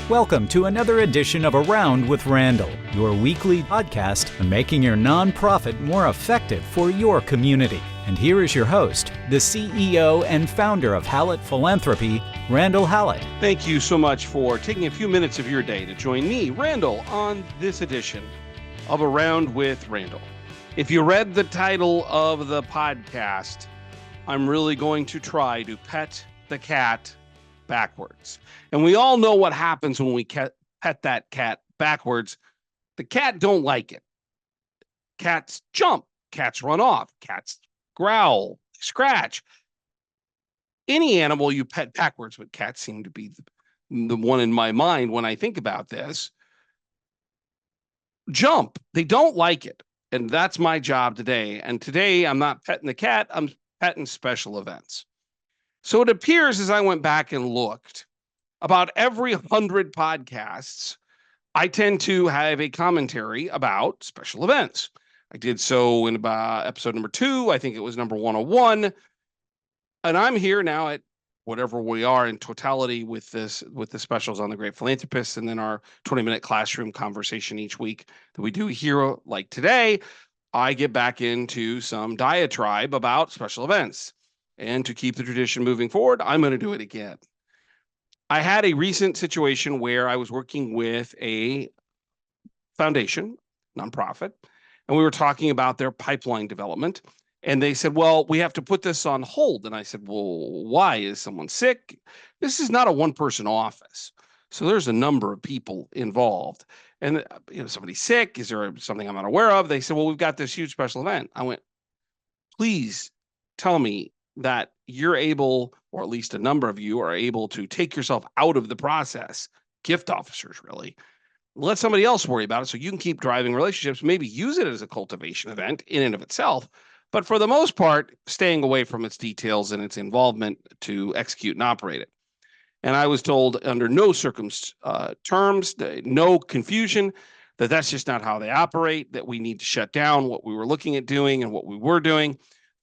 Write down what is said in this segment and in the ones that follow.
Welcome to another edition of Around with Randall, your weekly podcast on making your nonprofit more effective for your community. And here is your host, the CEO and founder of Hallett Philanthropy, Randall Hallett. Thank you so much for taking a few minutes of your day to join me, Randall, on this edition of Around with Randall. If you read the title of the podcast, I'm really going to try to pet the cat backwards. And we all know what happens when we pet that cat backwards. The cat don't like it. Cats jump. Cats run off. Cats growl, scratch. Any animal you pet backwards, but cats seem to be the one in my mind when I think about this. Jump. They don't like it. And that's my job today. And today I'm not petting the cat. I'm petting special events. So it appears as I went back and looked, about every 100 podcasts, I tend to have a commentary about special events. I did so in about episode number 2. I think it was number 101. And I'm here now at whatever we are in totality with the specials on the Great Philanthropists, and then our 20-minute classroom conversation each week that we do here. Like today, I get back into some diatribe about special events. And to keep the tradition moving forward, I'm going to do it again. I had a recent situation where I was working with a foundation, nonprofit, and we were talking about their pipeline development. And they said, well, we have to put this on hold. And I said, well, why? Is someone sick? This is not a one-person office. So there's a number of people involved. And somebody's sick. Is there something I'm not aware of? They said, well, we've got this huge special event. I went, please tell me that you're able, or at least a number of you are able to take yourself out of the process, gift officers really, let somebody else worry about it so you can keep driving relationships, maybe use it as a cultivation event in and of itself, but for the most part, staying away from its details and its involvement to execute and operate it. And I was told under no terms, no confusion, that that's just not how they operate, that we need to shut down what we were looking at doing and what we were doing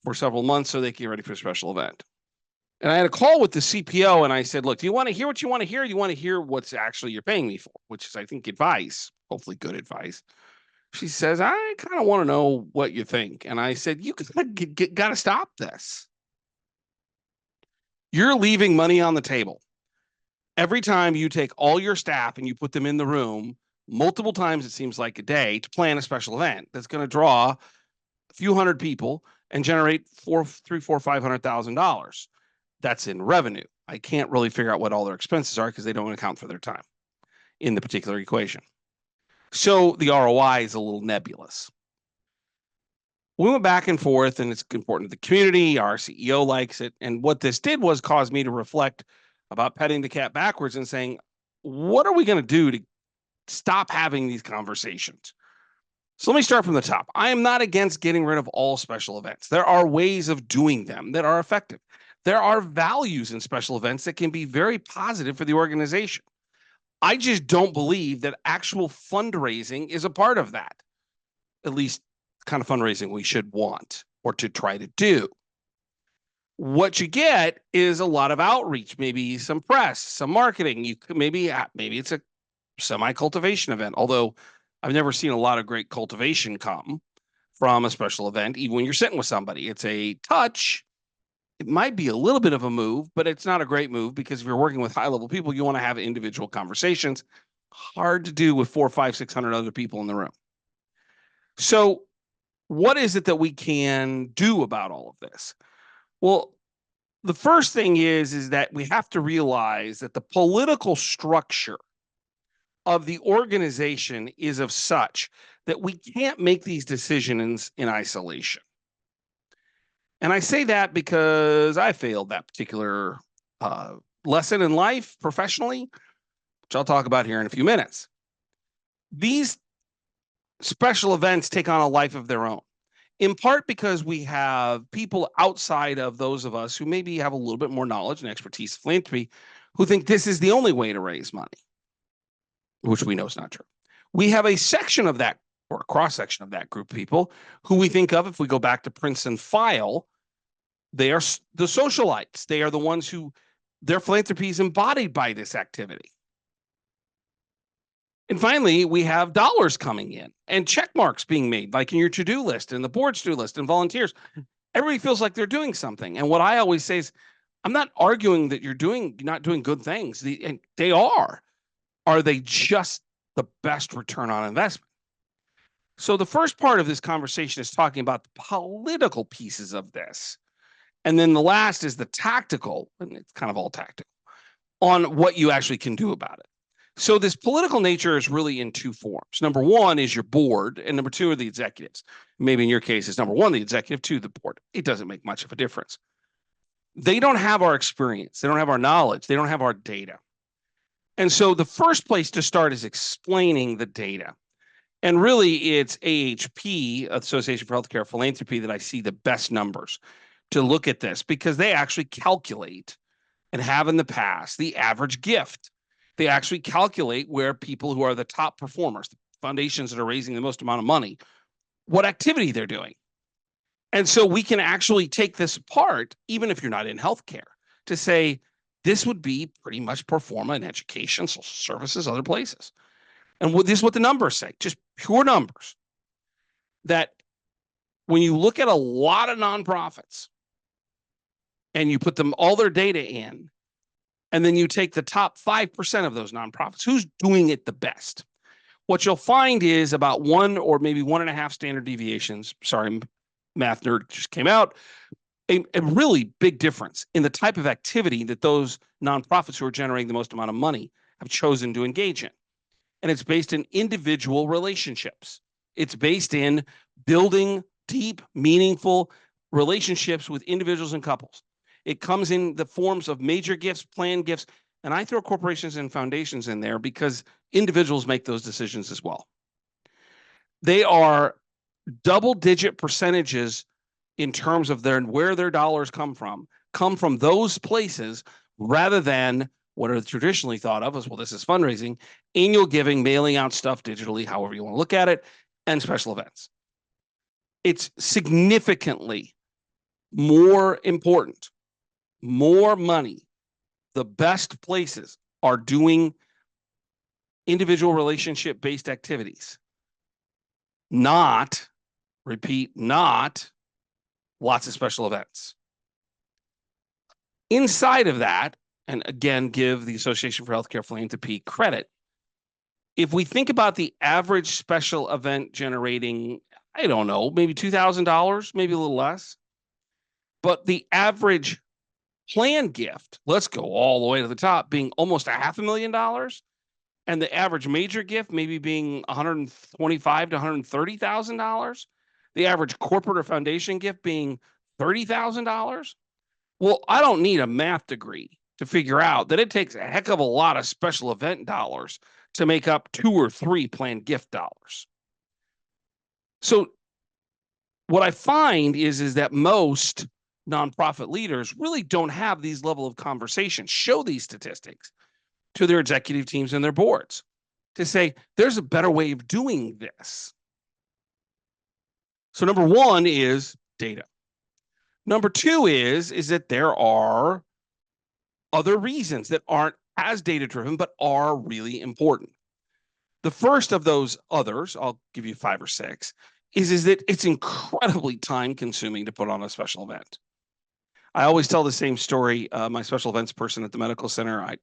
for several months so they can get ready for a special event. And I had a call with the CPO and I said, look, do you want to hear what you want to hear? Or do you want to hear what's actually you're paying me for? Which is, I think, advice, hopefully good advice. She says, I kind of want to know what you think. And I said, you got to stop this. You're leaving money on the table. Every time you take all your staff and you put them in the room multiple times, it seems like a day, to plan a special event that's going to draw a few hundred people and generate $500,000. That's in revenue. I can't really figure out what all their expenses are because they don't account for their time in the particular equation. So the ROI is a little nebulous. We went back and forth, and it's important to the community. Our CEO likes it. And what this did was cause me to reflect about petting the cat backwards and saying, what are we going to do to stop having these conversations? So let me start from the top. I am not against getting rid of all special events. There are ways of doing them that are effective. There are values in special events that can be very positive for the organization. I just don't believe that actual fundraising is a part of that, at least the kind of fundraising we should want or to try to do. What you get is a lot of outreach, maybe some press, some marketing. You could maybe it's a semi-cultivation event, although I've never seen a lot of great cultivation come from a special event, even when you're sitting with somebody. It's a touch. It might be a little bit of a move, but it's not a great move because if you're working with high-level people, you want to have individual conversations. Hard to do with 400, 500, 600 other people in the room. So what is it that we can do about all of this? Well, the first thing is that we have to realize that the political structure of the organization is of such that we can't make these decisions in isolation. And I say that because I failed that particular lesson in life professionally, which I'll talk about here in a few minutes. These special events take on a life of their own, in part because we have people outside of those of us who maybe have a little bit more knowledge and expertise in philanthropy who think this is the only way to raise money, which we know is not true. We have a section of that, or a cross-section of that group of people who we think of, if we go back to Princeton File, they are the socialites. They are the ones who their philanthropy is embodied by this activity. And finally, we have dollars coming in and check marks being made, like in your to-do list and the board's to-do list and volunteers. Everybody feels like they're doing something. And what I always say is, I'm not arguing that you're not doing good things. And they are. Are they just the best return on investment? So the first part of this conversation is talking about the political pieces of this. And then the last is the tactical, and it's kind of all tactical, on what you actually can do about it. So this political nature is really in two forms. Number one is your board, and number two are the executives. Maybe in your case, it's number one, the executive, two, the board. It doesn't make much of a difference. They don't have our experience. They don't have our knowledge. They don't have our data. And so the first place to start is explaining the data. And really, it's AHP, Association for Healthcare Philanthropy, that I see the best numbers to look at this, because they actually calculate, and have in the past, the average gift. They actually calculate where people who are the top performers, the foundations that are raising the most amount of money, what activity they're doing. And so we can actually take this apart, even if you're not in healthcare, to say this would be pretty much pro forma in education, social services, other places. And this is what the numbers say, just pure numbers, that when you look at a lot of nonprofits and you put them all their data in, and then you take the top 5% of those nonprofits, who's doing it the best? What you'll find is about 1 or maybe 1.5 standard deviations. Sorry, math nerd just came out. A really big difference in the type of activity that those nonprofits who are generating the most amount of money have chosen to engage in. And it's based in individual relationships. It's based in building deep, meaningful relationships with individuals and couples. It comes in the forms of major gifts, planned gifts, and I throw corporations and foundations in there because individuals make those decisions as well. They are double-digit percentages in terms of where their dollars come from those places, rather than what are traditionally thought of as, well, this is fundraising, annual giving, mailing out stuff digitally, however you want to look at it, and special events. It's significantly more important, more money. The best places are doing individual relationship-based activities, not lots of special events. Inside of that, and again, give the Association for Healthcare Philanthropy credit, if we think about the average special event generating, I don't know, maybe $2,000, maybe a little less, but the average planned gift, let's go all the way to the top, being almost $500,000, and the average major gift maybe being $125,000 to $130,000, the average corporate or foundation gift being $30,000. Well, I don't need a math degree to figure out that it takes a heck of a lot of special event dollars to make up 2 or 3 planned gift dollars. So what I find is that most nonprofit leaders really don't have these level of conversations, show these statistics to their executive teams and their boards to say, there's a better way of doing this. So number one is data. Number two is that there are other reasons that aren't as data-driven, but are really important. The first of those others, I'll give you 5 or 6, is that it's incredibly time-consuming to put on a special event. I always tell the same story. My special events person at the medical center, I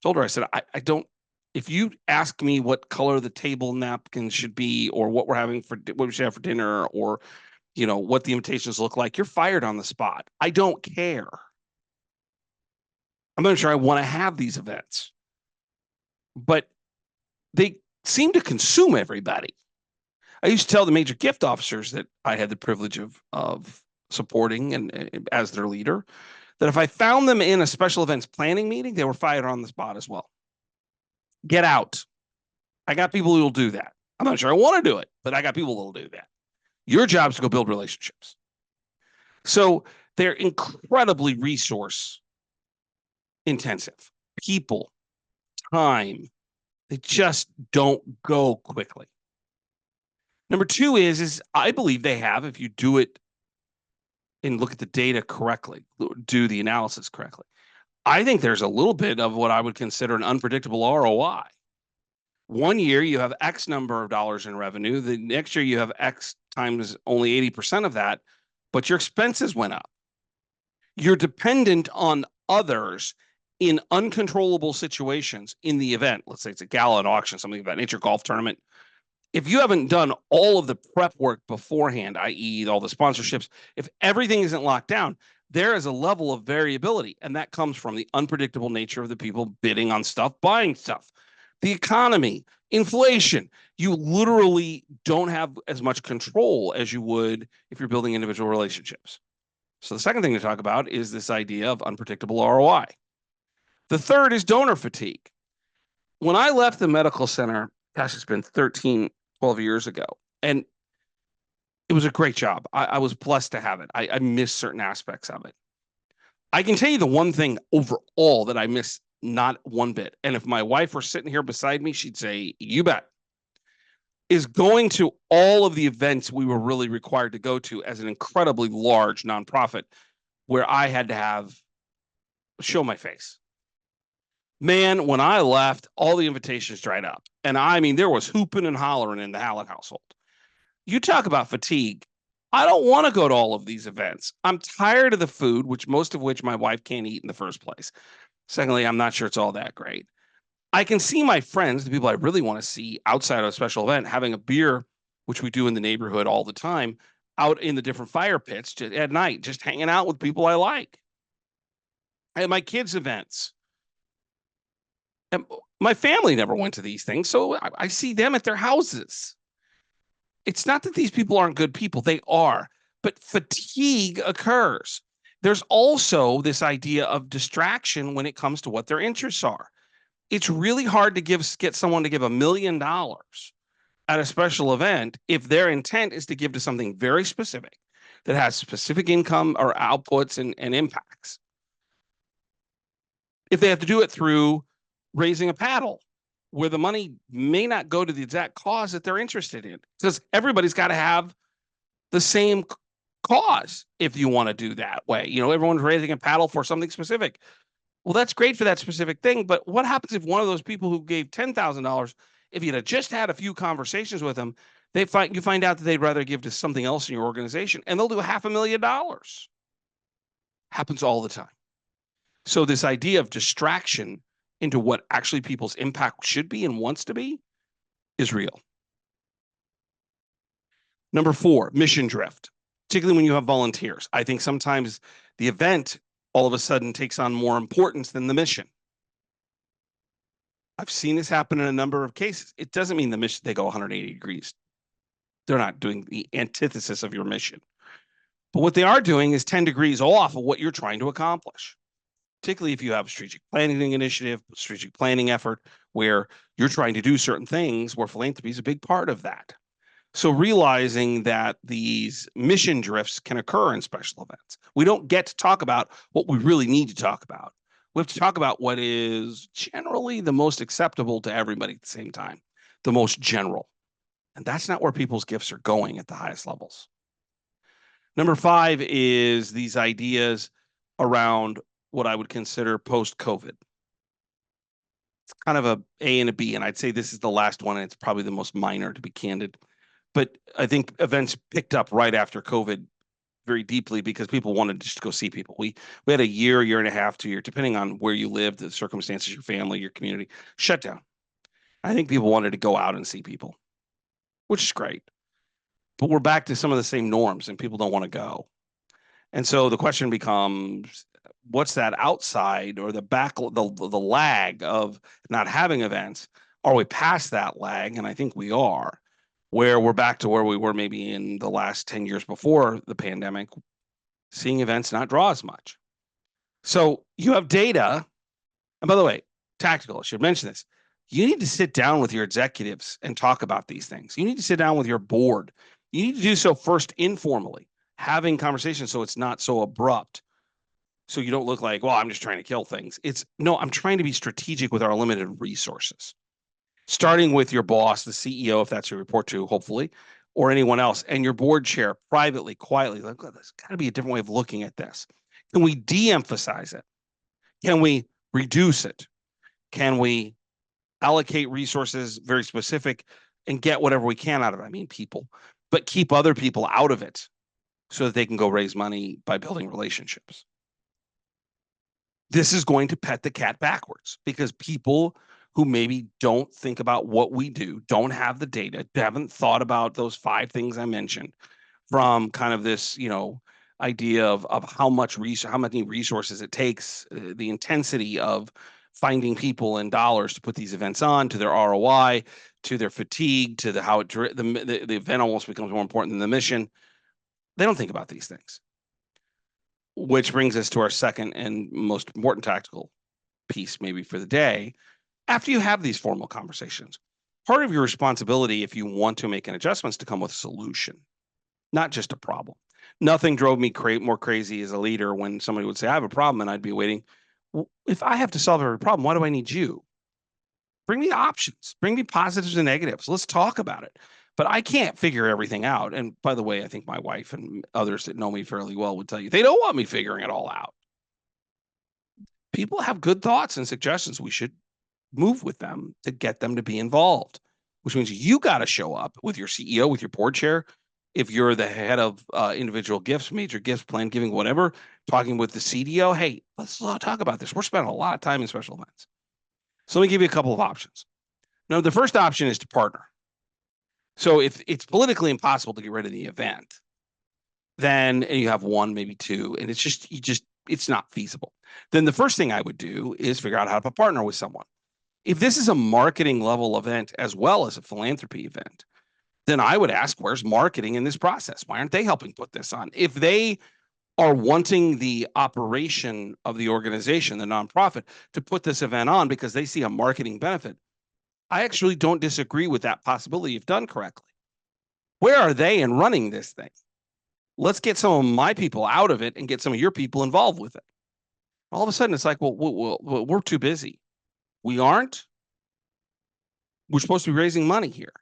told her, I said, I don't, if you ask me what color the table napkins should be, or what we're having for, what we should have for dinner, or, you know, what the invitations look like, you're fired on the spot. I don't care. I'm not sure I want to have these events, but they seem to consume everybody. I used to tell the major gift officers that I had the privilege of supporting and as their leader, that if I found them in a special events planning meeting, they were fired on the spot as well. Get out. I got people who will do that. I'm not sure I want to do it, but I got people who will do that. Your job is to go build relationships. So they're incredibly resource intensive. People, time, they just don't go quickly. Number two is I believe they have, if you do it and look at the data correctly, do the analysis correctly, I think there's a little bit of what I would consider an unpredictable ROI. One year you have X number of dollars in revenue. The next year you have X times only 80% of that, but your expenses went up. You're dependent on others in uncontrollable situations in the event. Let's say it's a gala, an auction, something of that nature, golf tournament. If you haven't done all of the prep work beforehand, i.e., all the sponsorships, if everything isn't locked down, there is a level of variability. And that comes from the unpredictable nature of the people bidding on stuff, buying stuff, the economy, inflation. You literally don't have as much control as you would if you're building individual relationships. So the second thing to talk about is this idea of unpredictable ROI. The third is donor fatigue. When I left the medical center, gosh, it's been 13, 12 years ago, and it was a great job. I was blessed to have it. I miss certain aspects of it. I can tell you the one thing overall that I miss not one bit. And if my wife were sitting here beside me, she'd say, you bet, is going to all of the events we were really required to go to as an incredibly large nonprofit where I had to show my face. Man, when I left, all the invitations dried up. And I mean, there was hooping and hollering in the Halleck household. You talk about fatigue. I don't want to go to all of these events. I'm tired of the food, most of which my wife can't eat in the first place. Secondly, I'm not sure it's all that great. I can see my friends, the people I really want to see outside of a special event, having a beer, which we do in the neighborhood all the time, out in the different fire pits at night, just hanging out with people I like. At my kids' events. And my family never went to these things, so I see them at their houses. It's not that these people aren't good people. They are, but fatigue occurs. There's also this idea of distraction when it comes to what their interests are. It's really hard to get someone to give $1 million at a special event if their intent is to give to something very specific that has specific income or outputs and impacts. If they have to do it through raising a paddle, where the money may not go to the exact cause that they're interested in, because everybody's got to have the same cause if you want to do that way. Everyone's raising a paddle for something specific. Well, that's great for that specific thing, but what happens if one of those people who gave $10,000, if you'd have just had a few conversations with them, you find out that they'd rather give to something else in your organization, and they'll do $500,000. Happens all the time. So this idea of distraction into what actually people's impact should be and wants to be is real. Number 4, mission drift, particularly when you have volunteers. I think sometimes the event all of a sudden takes on more importance than the mission. I've seen this happen in a number of cases. It doesn't mean the mission, they go 180 degrees. They're not doing the antithesis of your mission. But what they are doing is 10 degrees off of what you're trying to accomplish. Particularly if you have a strategic planning initiative, strategic planning effort, where you're trying to do certain things, where philanthropy is a big part of that. So realizing that these mission drifts can occur in special events. We don't get to talk about what we really need to talk about. We have to talk about what is generally the most acceptable to everybody at the same time, the most general. And that's not where people's gifts are going at the highest levels. Number 5 is these ideas around what I would consider post-COVID. It's kind of A and a B, and I'd say this is the last one, and it's probably the most minor, to be candid. But I think events picked up right after COVID very deeply because people wanted to just go see people. We had a year and a half, 2 years, depending on where you lived, the circumstances, your family, your community, shut down. I think people wanted to go out and see people, which is great. But we're back to some of the same norms, and people don't want to go. And so the question becomes, what's that outside or the lag of not having events? Are we past that lag? And I think we are, where we're back to where we were maybe in the last 10 years before the pandemic, seeing events not draw as much. So you have data. And by the way, tactical, I should mention this. You need to sit down with your executives and talk about these things. You need to sit down with your board. You need to do so first informally, having conversations so it's not so abrupt. So you don't look like, well, I'm just trying to kill things. No, I'm trying to be strategic with our limited resources. Starting with your boss, the CEO, if that's who you report to, hopefully, or anyone else, and your board chair privately, quietly, like, oh, there's got to be a different way of looking at this. Can we de-emphasize it? Can we reduce it? Can we allocate resources very specific and get whatever we can out of it. I mean, people, but keep other people out of it so that they can go raise money by building relationships. This is going to pet the cat backwards because people who maybe don't think about what we do, don't have the data, haven't thought about those 5 things I mentioned from kind of this, idea of how many resources it takes, the intensity of finding people and dollars to put these events on, to their ROI, to their fatigue, to how the event almost becomes more important than the mission. They don't think about these things. Which brings us to our second and most important tactical piece, maybe for the day. After you have these formal conversations, part of your responsibility, if you want to make an adjustment, is to come with a solution, not just a problem. Nothing drove me more crazy as a leader when somebody would say, I have a problem, and I'd be waiting. Well, if I have to solve every problem, why do I need you? Bring me options, bring me positives and negatives. Let's talk about it. But I can't figure everything out. And by the way, I think my wife and others that know me fairly well would tell you they don't want me figuring it all out. People have good thoughts and suggestions. We should move with them to get them to be involved, which means you got to show up with your CEO, with your board chair. If you're the head of individual gifts, major gifts, plan giving, whatever, talking with the CDO, hey, let's talk about this. We're spending a lot of time in special events. So let me give you a couple of options. Now, the first option is to partner. So if it's politically impossible to get rid of the event, then and you have 1, maybe 2, and it's not feasible. Then the first thing I would do is figure out how to partner with someone. If this is a marketing level event as well as a philanthropy event, then I would ask, where's marketing in this process? Why aren't they helping put this on? If they are wanting the operation of the organization, the nonprofit, to put this event on because they see a marketing benefit, I actually don't disagree with that possibility if done correctly. Where are they in running this thing? Let's get some of my people out of it and get some of your people involved with it. All of a sudden, it's like, well, we're too busy. We aren't. We're supposed to be raising money here.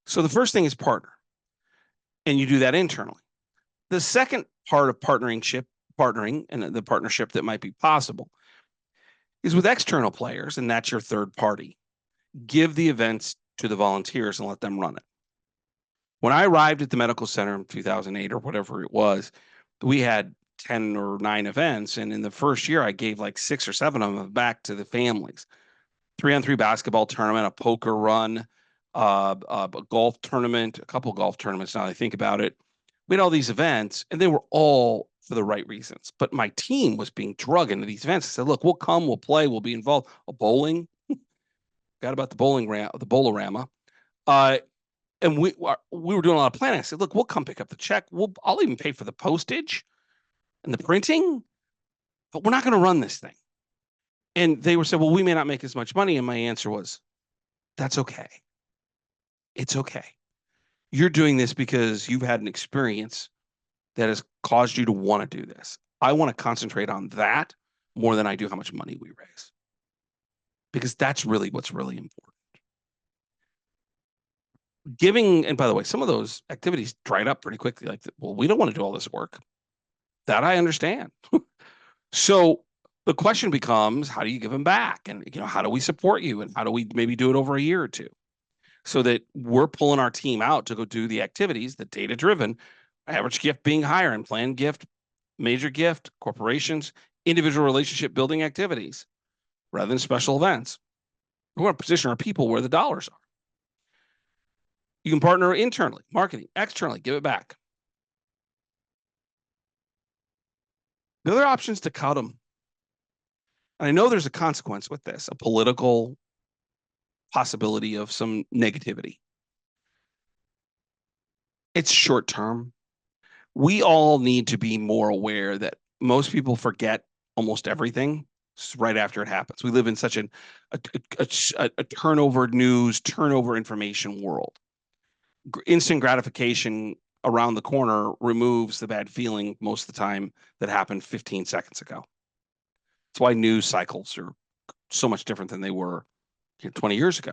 So the first thing is partner, and you do that internally. The second part of partnering and the partnership that might be possible is with external players, and that's your third party. Give the events to the volunteers and let them run it. When I arrived at the medical center in 2008 or whatever it was, we had 10 or 9 events. And in the first year, I gave like 6 or 7 of them back to the families. 3-on-3 basketball tournament, a poker run, a golf tournament, a couple of golf tournaments now that I think about it. We had all these events, and they were all for the right reasons. But my team was being drug into these events. I said, look, we'll come, we'll play, we'll be involved. A bowling, got about the bowlorama. And we were doing a lot of planning. I said, look, we'll come pick up the check. I'll even pay for the postage and the printing, but we're not going to run this thing. And they were saying, well, we may not make as much money. And my answer was, that's okay. It's okay. You're doing this because you've had an experience that has caused you to want to do this. I want to concentrate on that more than I do how much money we raise, because that's really what's really important. Giving, and by the way, some of those activities dried up pretty quickly. Like, well, we don't want to do all this work. That I understand. So the question becomes, how do you give them back? And how do we support you? And how do we maybe do it over a year or two, so that we're pulling our team out to go do the activities, the data-driven, average gift being higher, and planned gift, major gift, corporations, individual relationship building activities, rather than special events. We want to position our people where the dollars are. You can partner internally, marketing, externally, give it back. The other option is to cut them. And I know there's a consequence with this, a political possibility of some negativity. It's short term. We all need to be more aware that most people forget almost everything right after it happens. We live in such a turnover news, turnover information world. Instant gratification around the corner removes the bad feeling most of the time that happened 15 seconds ago. That's why news cycles are so much different than they were 20 years ago.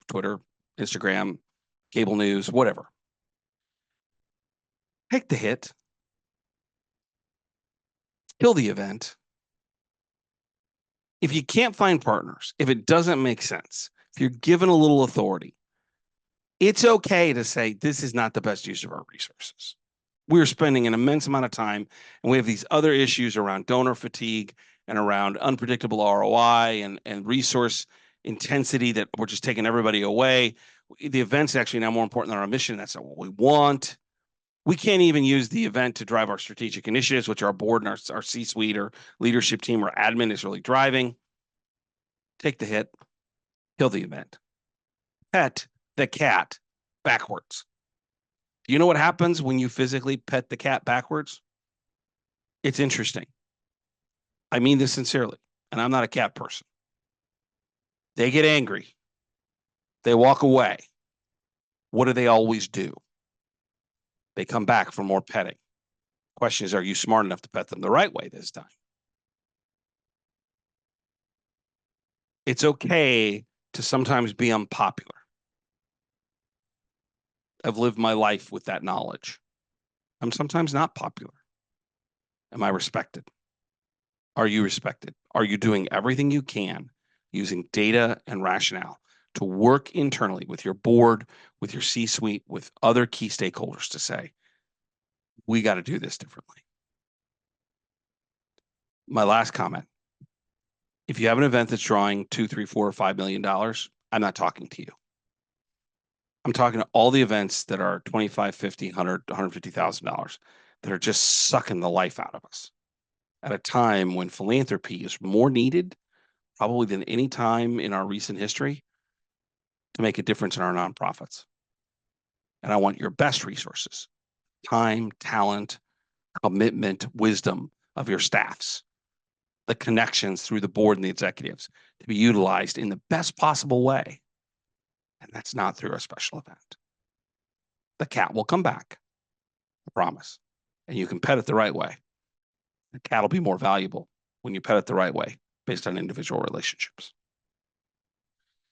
Twitter, Instagram, cable news, whatever. Take the hit. Kill the event. If you can't find partners, if it doesn't make sense, if you're given a little authority, it's okay to say, this is not the best use of our resources. We're spending an immense amount of time, and we have these other issues around donor fatigue and around unpredictable ROI and resource intensity that we're just taking everybody away. The event's actually now more important than our mission. That's not what we want. We can't even use the event to drive our strategic initiatives, which our board and our C-suite or leadership team or admin is really driving. Take the hit, kill the event. Pet the cat backwards. Do you know what happens when you physically pet the cat backwards? It's interesting. I mean this sincerely, and I'm not a cat person. They get angry. They walk away. What do they always do? They come back for more petting. Question is, are you smart enough to pet them the right way this time? It's okay to sometimes be unpopular. I've lived my life with that knowledge. I'm sometimes not popular. Am I respected? Are you respected? Are you doing everything you can using data and rationale to work internally with your board, with your C-suite, with other key stakeholders to say, we got to do this differently? My last comment. If you have an event that's drawing $2, $3, $4, or $5 million, I'm not talking to you. I'm talking to all the events that are $25, $50, $100, $150,000 that are just sucking the life out of us at a time when philanthropy is more needed probably than any time in our recent history to make a difference in our nonprofits. And I want your best resources, time, talent, commitment, wisdom of your staffs, the connections through the board and the executives to be utilized in the best possible way. And that's not through a special event. The cat will come back, I promise. And you can pet it the right way. The cat will be more valuable when you pet it the right way based on individual relationships.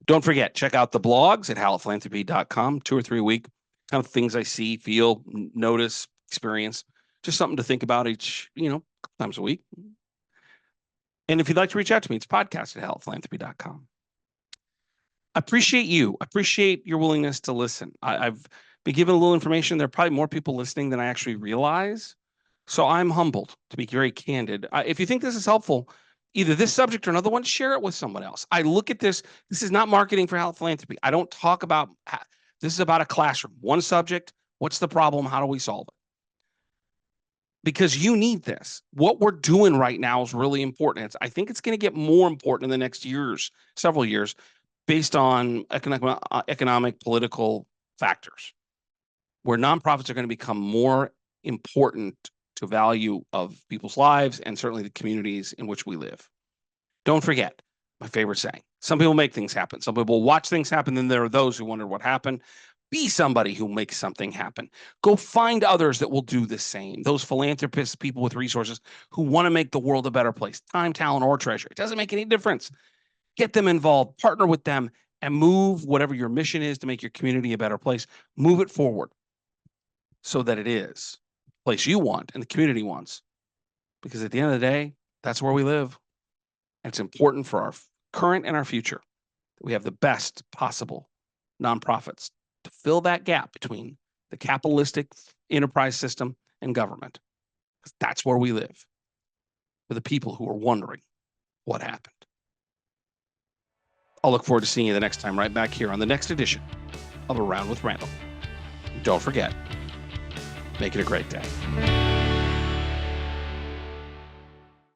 Don't forget, check out the blogs at hallettphilanthropy.com, 2 or 3 a week, kind of things I see, feel, notice, experience, just something to think about each, couple times a week. And if you'd like to reach out to me, it's podcast at hallettphilanthropy.com. I appreciate you. I appreciate your willingness to listen. I've been given a little information. There are probably more people listening than I actually realize. So I'm humbled, to be very candid. If you think this is helpful, either this subject or another one, share it with someone else. I look at this. This is not marketing for Hallett Philanthropy. I don't talk about, this is about a classroom. One subject, what's the problem? How do we solve it? Because you need this. What we're doing right now is really important. I think it's going to get more important in the next several years, based on economic, political factors, where nonprofits are going to become more important to value of people's lives and certainly the communities in which we live. Don't forget, my favorite saying, some people make things happen. Some people watch things happen, then there are those who wonder what happened. Be somebody who makes something happen. Go find others that will do the same. Those philanthropists, people with resources who want to make the world a better place, time, talent, or treasure. It doesn't make any difference. Get them involved, partner with them, and move whatever your mission is to make your community a better place. Move it forward so that it is the place you want and the community wants. Because at the end of the day, that's where we live. And it's important for our current and our future that we have the best possible nonprofits to fill that gap between the capitalistic enterprise system and government. Because that's where we live, for the people who are wondering what happened. I'll look forward to seeing you the next time right back here on the next edition of Around with Randall. Don't forget, make it a great day.